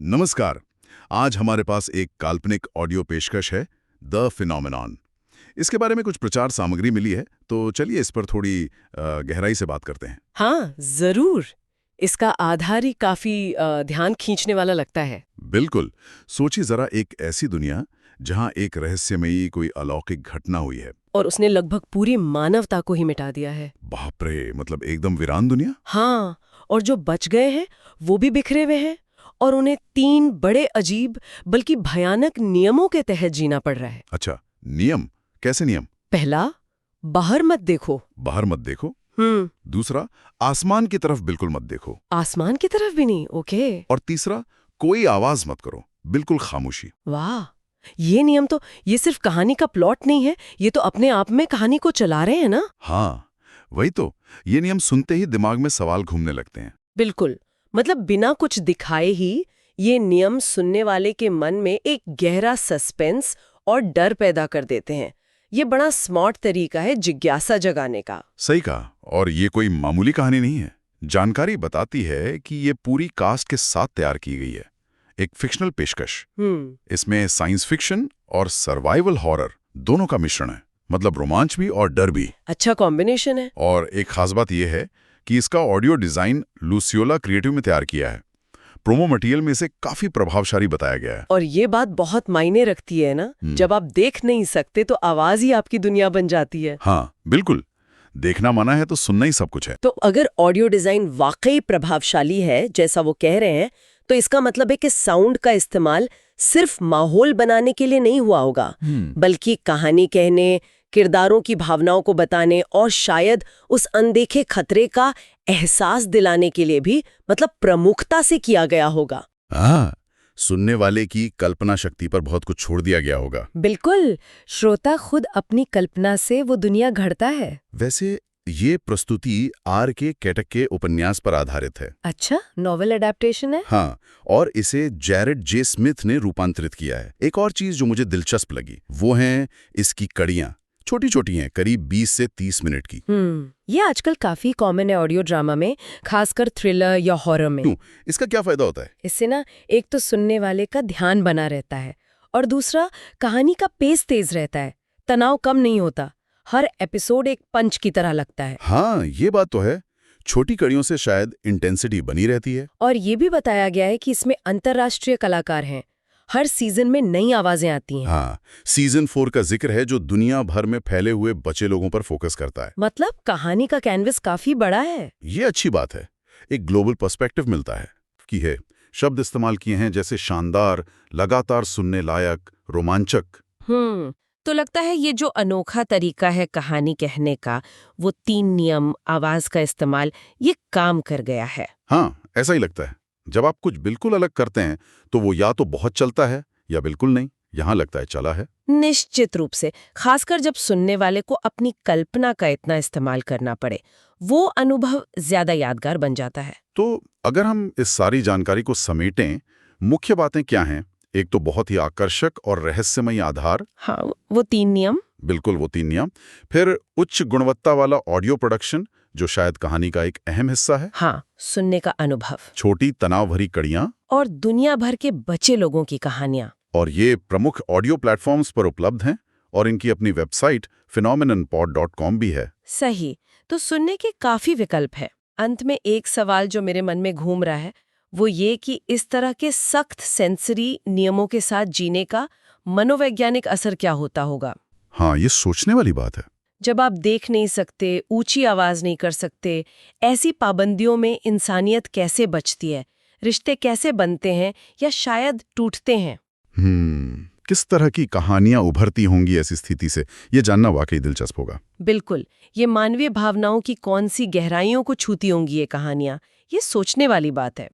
नमस्कार। आज हमारे पास एक काल्पनिक ऑडियो पेशकश है, द फिनोमेनॉन। इसके बारे में कुछ प्रचार सामग्री मिली है, तो चलिए इस पर थोड़ी गहराई से बात करते हैं। हाँ, जरूर। इसका आधार ही काफी ध्यान खींचने वाला लगता है। बिल्कुल। सोचिए जरा, एक ऐसी दुनिया जहां एक रहस्यमयी कोई अलौकिक घटना हुई है और उसने लगभग पूरी मानवता को ही मिटा दिया है। बाप रे, मतलब एकदम वीरान दुनिया। हाँ, और जो बच गए हैं वो भी बिखरे हुए हैं और उन्हें 3 बड़े अजीब बल्कि भयानक नियमों के तहत जीना पड़ रहा है। अच्छा, नियम? कैसे नियम? पहला, बाहर मत देखो। बाहर मत देखो। हम्म। दूसरा, आसमान की तरफ बिल्कुल मत देखो। आसमान की तरफ भी नहीं? ओके। और तीसरा, कोई आवाज मत करो, बिल्कुल खामोशी। वाह, ये नियम तो ये सिर्फ कहानी का प्लॉट नहीं है, ये तो अपने आप में कहानी को चला रहे हैं ना। हाँ, वही तो। ये नियम सुनते ही दिमाग में सवाल घूमने लगते हैं। बिल्कुल, मतलब बिना कुछ दिखाए ही ये नियम सुनने वाले के मन में एक गहरा सस्पेंस और डर पैदा कर देते हैं। ये बड़ा स्मार्ट तरीका है जिज्ञासा जगाने का। सही कहा। और ये कोई मामूली कहानी नहीं है। जानकारी बताती है कि ये पूरी कास्ट के साथ तैयार की गई है, एक फिक्शनल पेशकश। इसमें साइंस फिक्शन और सर्वाइवल हॉरर दोनों का मिश्रण है, मतलब रोमांच भी और डर भी। अच्छा कॉम्बिनेशन है। और एक खास बात यह है कि इसका ऑडियो डिजाइन लूसियोला क्रिएटिव में तैयार किया है। प्रोमो मटेरियल में इसे काफी प्रभावशाली बताया गया है। और ये बात बहुत मायने रखती है ना, जब आप देख नहीं सकते तो आवाज ही आपकी दुनिया बन जाती है। हाँ बिल्कुल, देखना मना है तो सुनना ही सब कुछ है। तो अगर ऑडियो डिजाइन वाकई प्रभावशाली है जैसा वो कह रहे हैं, तो इसका मतलब है कि साउंड का इस्तेमाल सिर्फ माहौल बनाने के लिए नहीं हुआ होगा, बल्कि कहानी कहने, किरदारों की भावनाओं को बताने और शायद उस अनदेखे खतरे का एहसास दिलाने के लिए भी, मतलब प्रमुखता से किया गया होगा। हाँ, सुनने वाले की कल्पना शक्ति पर बहुत कुछ छोड़ दिया गया होगा। बिल्कुल, श्रोता खुद अपनी कल्पना से वो दुनिया गढ़ता है। वैसे ये प्रस्तुति R.K. कैटक के उपन्यास पर आधारित है। अच्छा, नॉवेल एडेप्टेशन है? हाँ, और इसे जैरेड जे स्मिथ ने रूपांतरित किया है। एक और चीज जो मुझे दिलचस्प लगी वो हैं इसकी कड़ियां। छोटी छोटी हैं, करीब 20 से 30 मिनट की। ये आजकल काफी कॉमन है ऑडियो ड्रामा में, खासकर थ्रिलर या हॉरर में। क्यों? इसका क्या फायदा होता है? इससे ना, एक तो सुनने वाले का ध्यान बना रहता है और दूसरा कहानी का पेस तेज रहता है, तनाव कम नहीं होता, हर एपिसोड एक पंच की तरह लगता है। हाँ, ये बात तो है। छोटी कड़ियों से शायद इंटेंसिटी बनी रहती है। और ये भी बताया गया है कि इसमें अंतर्राष्ट्रीय कलाकार हैं, हर सीजन में नई आवाजें आती हैं। हाँ, सीजन 4 का जिक्र है जो दुनिया भर में फैले हुए बचे लोगों पर फोकस करता है। मतलब कहानी का कैनवस काफी बड़ा है। ये अच्छी बात है, एक ग्लोबल पर्सपेक्टिव मिलता है। शब्द इस्तेमाल किए हैं जैसे शानदार, लगातार सुनने लायक, रोमांचक। तो लगता है ये जो अनोखा तरीका है कहानी कहने का, वो 3 नियम, आवाज का इस्तेमाल, ये काम कर गया है। हाँ, ऐसा ही लगता है। जब आप कुछ बिल्कुल अलग करते हैं तो वो या तो बहुत चलता है या बिल्कुल नहीं। यहाँ लगता है चला है। निश्चित रूप से, खासकर जब सुनने वाले को अपनी कल्पना का इतना इस्तेमाल करना पड़े, वो अनुभव ज्यादा यादगार बन जाता है। तो अगर हम इस सारी जानकारी को समेटें, मुख्य बातें क्या हैं? एक तो बहुत ही आकर्षक और रहस्यमयी आधार। हाँ, वो 3 नियम। बिल्कुल, वो 3 नियम। फिर उच्च गुणवत्ता वाला ऑडियो प्रोडक्शन जो शायद कहानी का एक अहम हिस्सा है। हाँ, सुनने का अनुभव। छोटी तनाव भरी कड़ियां। और दुनिया भर के बचे लोगों की कहानियां। और ये प्रमुख ऑडियो प्लेटफॉर्म्स पर उपलब्ध हैं और इनकी अपनी वेबसाइट phenomenonpod.com भी है। सही, तो सुनने के काफी विकल्प है। अंत में एक सवाल जो मेरे मन में घूम रहा है, वो ये कि इस तरह के सख्त सेंसरी नियमों के साथ जीने का मनोवैज्ञानिक असर क्या होता होगा। हाँ, ये सोचने वाली बात है। जब आप देख नहीं सकते, ऊंची आवाज नहीं कर सकते, ऐसी पाबंदियों में इंसानियत कैसे बचती है, रिश्ते कैसे बनते हैं या शायद टूटते हैं। किस तरह की कहानियां उभरती होंगी ऐसी स्थिति से, ये जानना वाकई दिलचस्प होगा। बिल्कुल, ये मानवीय भावनाओं की कौन सी गहराइयों को छूती होंगी ये कहानियां, ये सोचने वाली बात है।